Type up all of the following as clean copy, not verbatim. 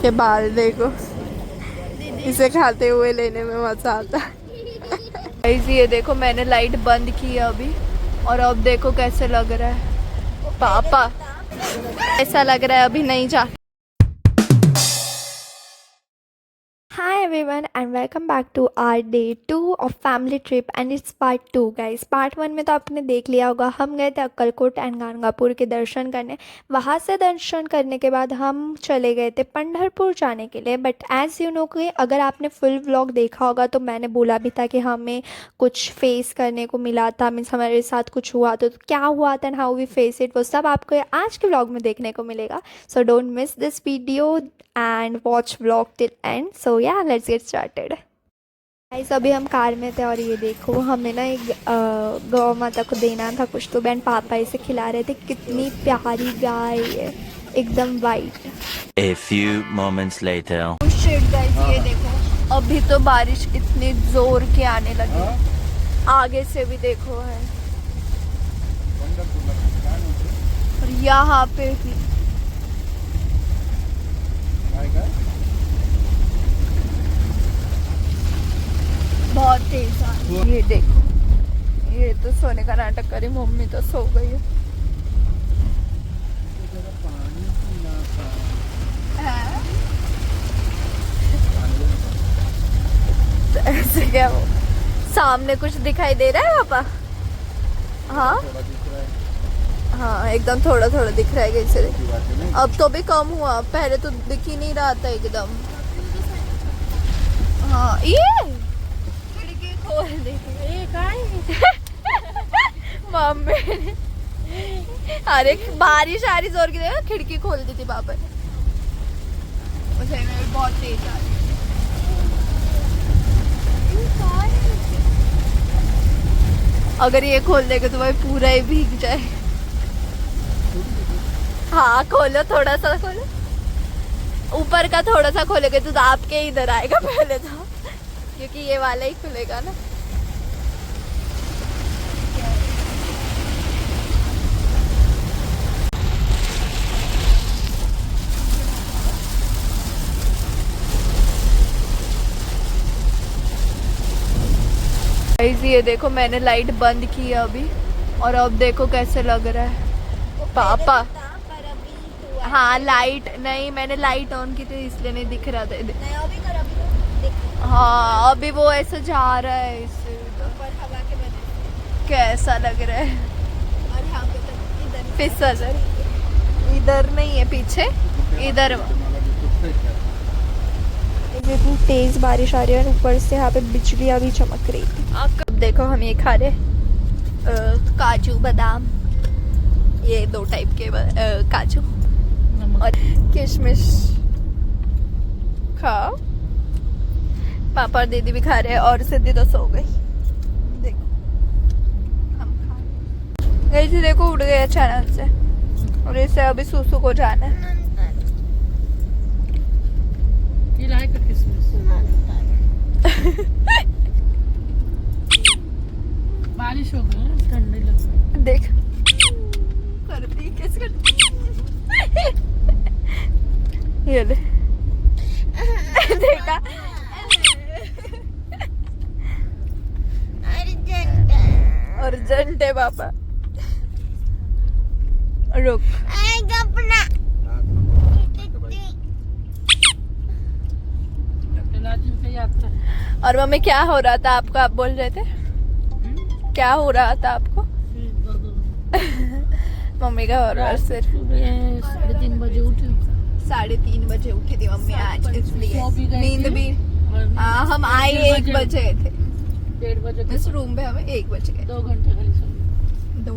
के बाल देखो, इसे खाते हुए लेने में मजा आता है। ये देखो मैंने लाइट बंद की है अभी, और अब देखो कैसे लग रहा है पापा, ऐसा लग रहा है अभी नहीं जा। Hi everyone and welcome back to our day 2 of family trip and it's part 2 guys। part 1 में तो आपने देख लिया होगा, हम गए थे अक्कलकोट एंड गाणगापुर के दर्शन करने। वहाँ से दर्शन करने के बाद हम चले गए थे पंढरपुर जाने के लिए। बट एज़ यू नो कि अगर आपने फुल व्लॉग देखा होगा तो मैंने बोला भी था कि हमें कुछ फेस करने को मिला था, मीन्स हमारे साथ कुछ हुआ तो क्या हुआ था and how we face it, वो सब आपको आज के व्लॉग में देखने को मिलेगा। So don't miss this video and watch vlog till end। so yeah, let's get started guys। अभी हम कार में थे और ये देखो हमें ना एक गौ माता को देना था कुछ, तो बहन पापा इसे खिला रहे थे। कितनी प्यारी गाय है, एकदम white. A few moments later। Shit guys, ये देखो अभी तो बारिश इतनी जोर की आने लगी, आगे से भी देखो है, और यहाँ पे भी बहुत तेज आ रही है। ये देखो, ये तो सोने का नाटक करी, मम्मी तो सो गई है। तो ऐसे क्या वो सामने कुछ दिखाई दे रहा है पापा? हाँ हाँ, एकदम थोड़ा थोड़ा दिख रहा है कैसे। अब तो भी कम हुआ, पहले तो दिख ही नहीं रहा था एकदम। हाँ, ये खिड़की खोल दी मम्मी। अरे बारिश आ रही जोर की, देखो खिड़की खोल दी थी पापा ने। उसे में बहुत तेज आ रही। अगर ये खोल देगा तो भाई पूरा ही भीग जाए। हाँ खोलो, थोड़ा सा खोलो, ऊपर का थोड़ा सा खोलोगे तो आपके इधर आएगा पहले तो, क्योंकि ये वाला ही खुलेगा ना। ये देखो मैंने लाइट बंद की है अभी, और अब देखो कैसे लग रहा है पापा। हाँ लाइट नहीं, मैंने लाइट ऑन की थी इसलिए नहीं दिख रहा था। नहीं, अभी कर, अभी हाँ अभी वो ऐसे जा रहा है इससे ऊपर हवा के वजह। कैसा लग रहा है? और यहाँ पे तो इधर फिसल, इधर नहीं है पीछे, इधर इतनी तेज बारिश आ रही है और ऊपर से यहाँ पे बिजली अभी चमक रही थी। अब देखो हम ये खा रहे काजू बादाम, ये 2 टाइप के काजू और किशमिश खाओ। पापा और दीदी भी खा रहे हैं और सिद्धि तो सो गई। देखो हम खा गई थी, देखो उड़ गए अचानक से, और इससे अभी सुसु को जाना है। बारिश हो गई, ठंडी लग। देख करती कैसे करती ये ले देखा, अर्जेंट है पापा, रुक। और मम्मी क्या हो रहा था आपको? आप बोल रहे थे क्या हो रहा था आपको? मम्मी का हो रहा है सिर। 3:30 बजे उठी। 3:30 बजे उठी थी मम्मी आज, इसलिए नींद भी। हम आए 1 बजे थे, 1:30 बजे इस रूम में हमें 1 बज गए। 2 घंटे खाली सो। 2,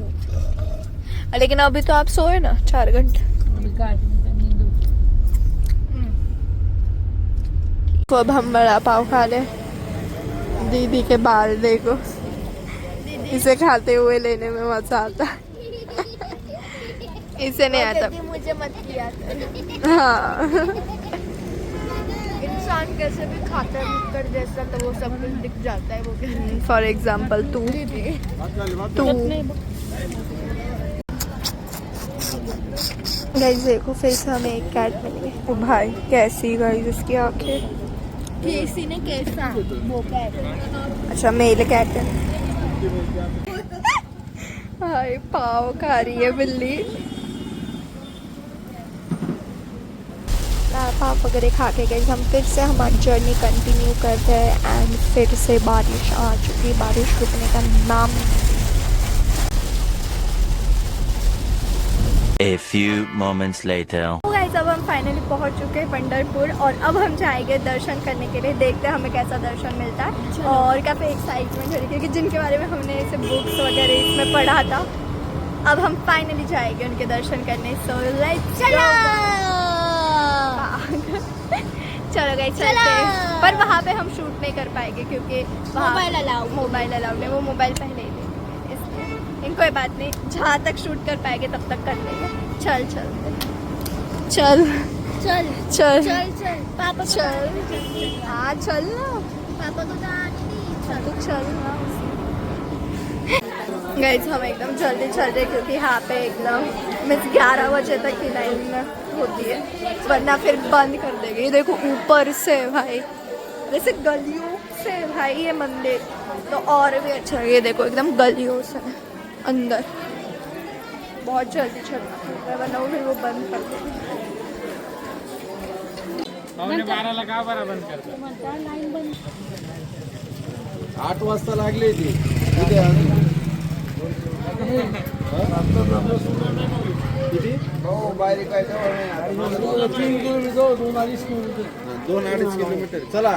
लेकिन अभी तो आप सोए ना 4 घंटे। तो अब हम बड़ा पाव खा ले। दीदी के बाल देखो, इसे खाते हुए लेने में मजा आता है। इसे नहीं आता। मुझे मत किया हाँ। इंसान कैसे भी खाता है कर जैसा, तो वो सब कुछ दिख जाता है वो। फॉर एग्जाम्पल तू गाइस देखो फिर से हमें एक कैट मिल गई। ओ भाई कैसी गाइस इसकी आंखें। किसी ने कैसा वो कैट अच्छा मेल कैट है। हाय पाव खा रही है बिल्ली। पाव वगैरह खा के गए हम फिर से हमारी जर्नी कंटिन्यू करते हैं एंड फिर से बारिश आ चुकी। बारिश रुकने का नाम नहीं। A few moments later. तो गाइस अब हम फाइनली पहुंच चुके हैं पंढरपुर और अब हम जाएंगे दर्शन करने के लिए। देखते हैं हमें कैसा दर्शन मिलता है और काफ़ी एक्साइटमेंट हो रही है क्योंकि जिनके बारे में हमने ऐसे बुक्स वगैरह इसमें पढ़ा था अब हम फाइनली जाएंगे उनके दर्शन करने। सो लेट्स चलो चलो गाइस चलते हैं। पर वहाँ पे हम शूट नहीं कर पाएंगे क्योंकि मोबाइल अलाउड नहीं। वो मोबाइल पहले ही देंगे इसलिए कोई बात नहीं। जहाँ तक शूट कर पाएंगे तब तक कर लेंगे। चल चल चल चल चल चल चल पापा चल हाँ चल ना पापा को तो आने नहीं तो चल ना। गाइस हम एकदम जल्दी चल रहे क्योंकि यहाँ पे एकदम मीन्स 11 बजे तक की लाइन होती है वरना फिर बंद कर देंगे। ये देखो ऊपर से भाई जैसे गलियों से भाई ये मंदिर तो और भी अच्छा है। ये देखो एकदम गलियों से अंदर बहुत जल्दी चलना पड़ता है वरना वो फिर वो बंद कर देंगे। 12 लगा बरं बंद करतो. लाईन बंद 8 वाजता लागली ती किती हो बारीक काय जवळ नाही 3 किलोमीटर 2-2.5 किलोमीटर चला।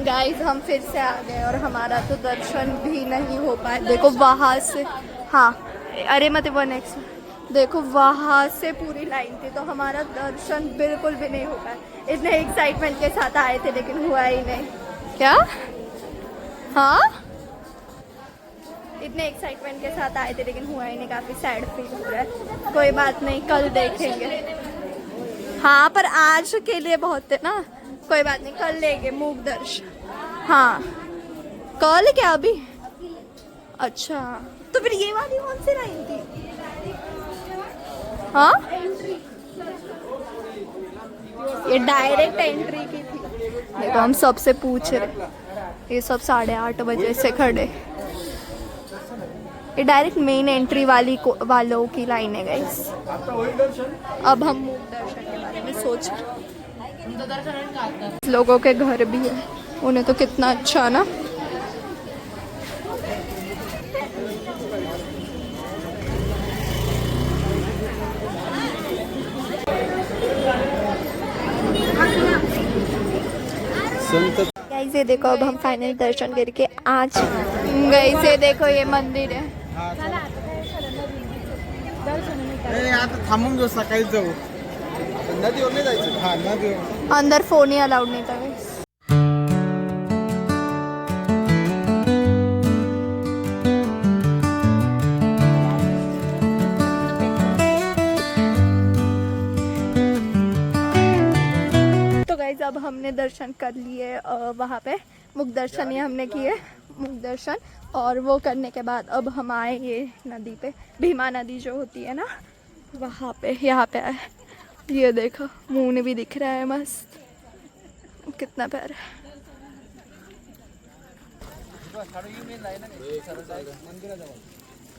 गाइस हम फिर से आ गए और हमारा तो दर्शन भी नहीं हो पाए। देखो वहाँ से हाँ अरे मत वो नेक्स्ट देखो वहाँ से पूरी लाइन थी तो हमारा दर्शन बिल्कुल भी नहीं हो पाया। इतने एक्साइटमेंट के साथ आए थे लेकिन हुआ ही नहीं। क्या हाँ इतने एक्साइटमेंट के साथ आए थे लेकिन हुआ ही नहीं। काफ़ी सैड फील हो रहा है। कोई बात नहीं कल देखेंगे। हाँ पर आज के लिए बहुत है ना। कोई बात नहीं कल लेंगे मूक दर्शन। हाँ कल क्या अभी अच्छा तो फिर ये वाली कौन सी लाइन थी। हाँ ये डायरेक्ट एंट्री की थी। देखो हम सबसे पूछ रहे ये सब 8:30 बजे से खड़े। ये डायरेक्ट मेन एंट्री वालों की लाइन है गाइस। अब हम मूक दर्शन के बारे में सोच रहे लोगों के घर भी है उन्हें तो कितना अच्छा ना। गाइस ये देखो अब हम फाइनल दर्शन करके आज गाइस ये देखो ये मंदिर है। आता थांबून जाऊ सकाळी जाऊ नदीवर नाही जायचं। हा नदीवर अंदर फोन ही अलाउड नहीं था गाइस। तो गाइस अब हमने दर्शन कर लिए वहाँ पे मुख दर्शन ही हमने किए मुख दर्शन और वो करने के बाद अब हम आए ये नदी पे भीमा नदी जो होती है ना वहाँ पे यहाँ पे आए। ये देखो मून भी दिख रहा है मस्त कितना प्यारा है।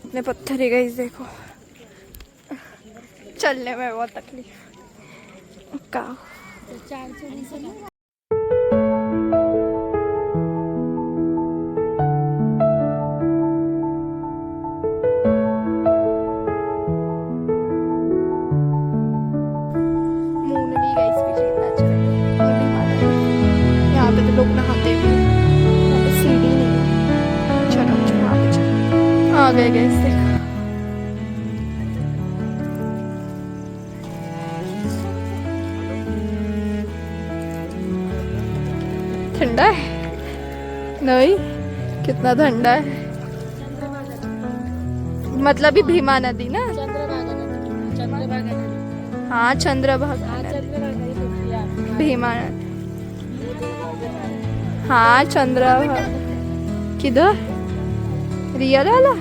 इतने पत्थर ही गाइस देखो चलने में बहुत तकलीफ का। 420 यहाँ पे तो लोग नहाते भी हैं। यहाँ पे सीढ़ी नहीं है। चलो चलो आगे चलो आ गए गाइस देखो। ठंडा है नहीं कितना ठंडा है मतलब ही भीमा नदी ना। हाँ चंद्रभागा भीमा नदी हाँ चंद्रभागा किधर रियल वाला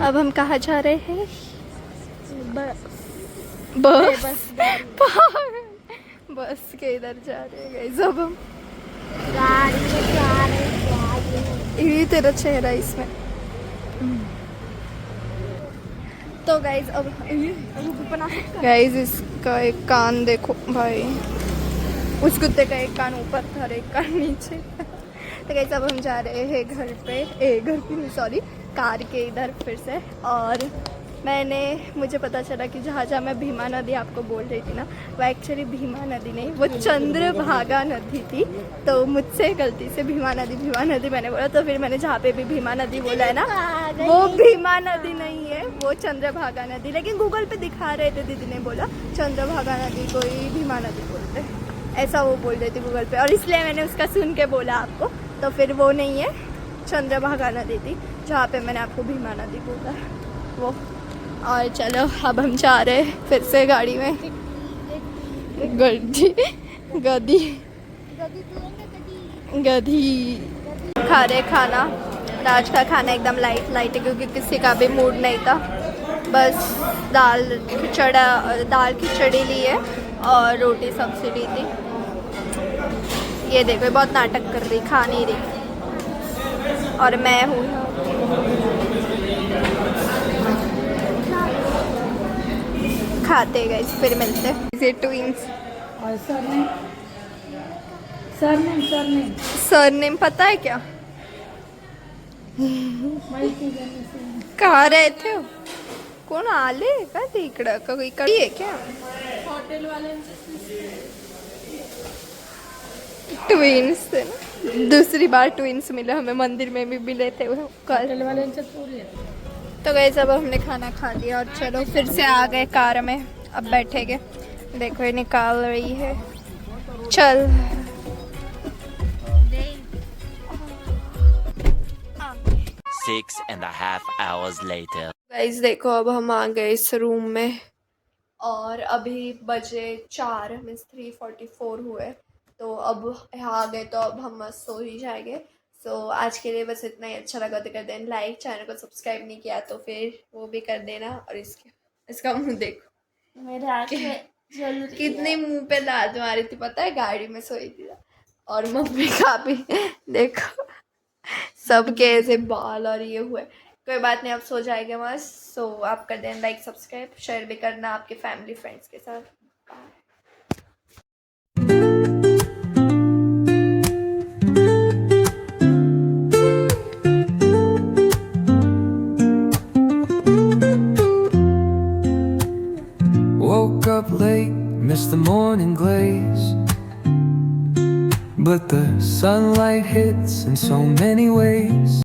अब हम कहाँ जा रहे हैं? बस बस बस के इधर जा रहे हैं गाइस। अब हम गाड़ी में जा रहे हैं। ये तेरा चेहरा इसमें। तो गाइस अब गाइस इसका एक कान देखो भाई, उस कुत्ते का एक कान ऊपर था और एक कान नीचे। तो गाइस अब हम जा रहे हैं घर पे, घर पे नहीं सॉरी कार के इधर फिर से। और मुझे पता चला कि जहाँ मैं भीमा नदी आपको बोल रही थी ना, वो एक्चुअली भीमा नदी नहीं, वो चंद्रभागा नदी थी। तो मुझसे गलती से भीमा नदी मैंने बोला, तो फिर मैंने जहाँ पे भी भीमा नदी बोला है ना, वो भीमा नदी नहीं है, वो चंद्रभागा नदी। लेकिन गूगल पे दिखा रहे थे, दीदी ने बोला चंद्रभागा नदी को ही भीमा नदी बोलते, ऐसा वो बोल रही थी गूगल पे, और इसलिए मैंने उसका सुन के बोला आपको। तो फिर वो नहीं है, चंद्रभागा नदी थी जहाँ पे मैंने आपको भीमा नदी बोला वो। और चलो अब हम जा रहे हैं फिर से गाड़ी में। गधी खा रहे खाना। आज का खाना एकदम लाइट है क्योंकि किसी का भी मूड नहीं था। बस दाल खिचड़ी ली है और रोटी सब्जी ली थी। ये देखो बहुत नाटक कर रही, खा नहीं रही, और मैं हूँ खाते गए। फिर मिलते हैं। ट्विंस और सरनेम पता है क्या? कहाँ रहते हो? कोण आले का ते इकडं? का इकडे आहे क्या? हॉटेल वाले ट्विंस थे ना, दूसरी बार ट्विंस मिले हमें, मंदिर में भी मिले थे वो कल। हॉटेल वाले पूरी तो गए जब हमने खाना खा लिया और चलो फिर से आ गए कार में, अब बैठेंगे। देखो ये निकाल रही है, चल। 6.5 hours later. गाइस देखो अब हम आ गए इस रूम में और अभी बजे 4 मीन्स 3:44 हुए। तो अब यहाँ आ गए तो अब हम सो ही जाएंगे। सो आज के लिए बस इतना ही। अच्छा लगा तो कर देना लाइक, चैनल को सब्सक्राइब नहीं किया तो फिर वो भी कर देना। और इसका मुंह देखो, मेरे आँख में जल रही कितनी मुंह पे लात मारी थी पता है, गाड़ी में सोई थी। और मम्मी का भी देखो, सबके ऐसे बाल और ये हुए। कोई बात नहीं, अब सो जाएंगे मस्त। सो आप कर देना लाइक, सब्सक्राइब, शेयर भी करना आपके फैमिली फ्रेंड्स के साथ। Bye. Woke up late, missed the morning glaze, but the sunlight hits in so many ways.